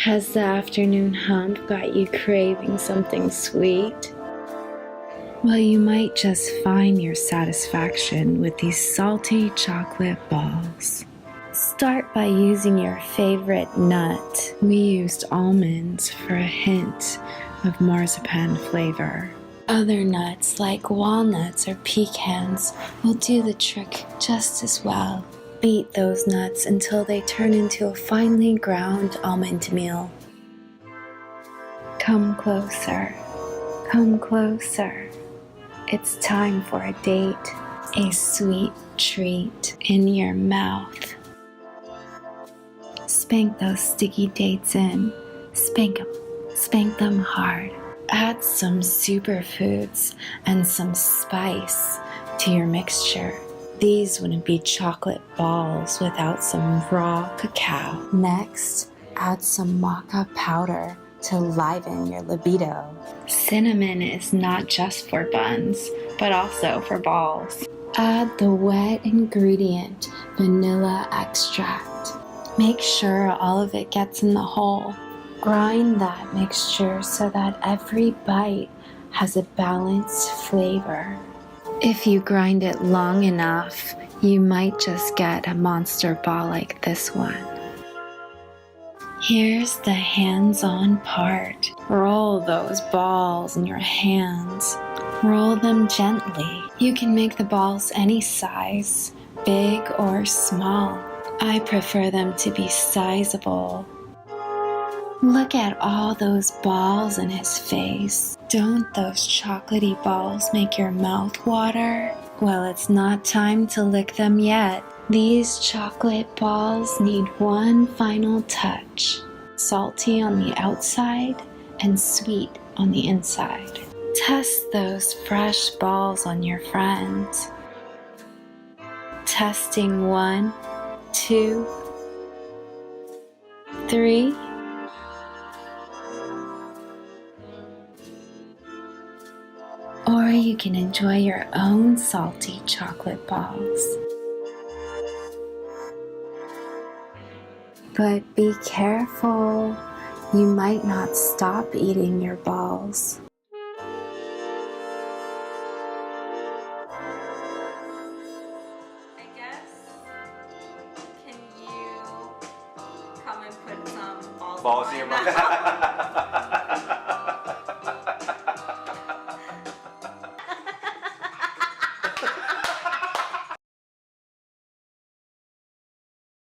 Has the afternoon hump got you craving something sweet? Well, you might just find your satisfaction with these salty chocolate balls. Start by using your favorite nut. We used almonds for a hint of marzipan flavor. Other nuts like walnuts or pecans will do the trick just as well. Beat those nuts until they turn into a finely ground almond meal. Come closer, come closer. It's time for a date, a sweet treat in your mouth. Spank those sticky dates in. Spank them hard. Add some superfoods and some spice to your mixture. These wouldn't be chocolate balls without some raw cacao. Next, add some maca powder to liven your libido. Cinnamon is not just for buns, but also for balls. Add the wet ingredient, vanilla extract. Make sure all of it gets in the hole. Grind that mixture so that every bite has a balanced flavor. If you grind it long enough, you might just get a monster ball like this one. Here's the hands-on part. Roll those balls in your hands. Roll them gently. You can make the balls any size, big or small. I prefer them to be sizable. Look at all those balls in his face. Don't those chocolatey balls make your mouth water? Well, it's not time to lick them yet. These chocolate balls need one final touch. Salty on the outside and sweet on the inside. Test those fresh balls on your friends. Testing 1, 2, 3. Or you can enjoy your own salty chocolate balls. But be careful, you might not stop eating your balls. I guess, can you come and put some balls Balls in your mouth?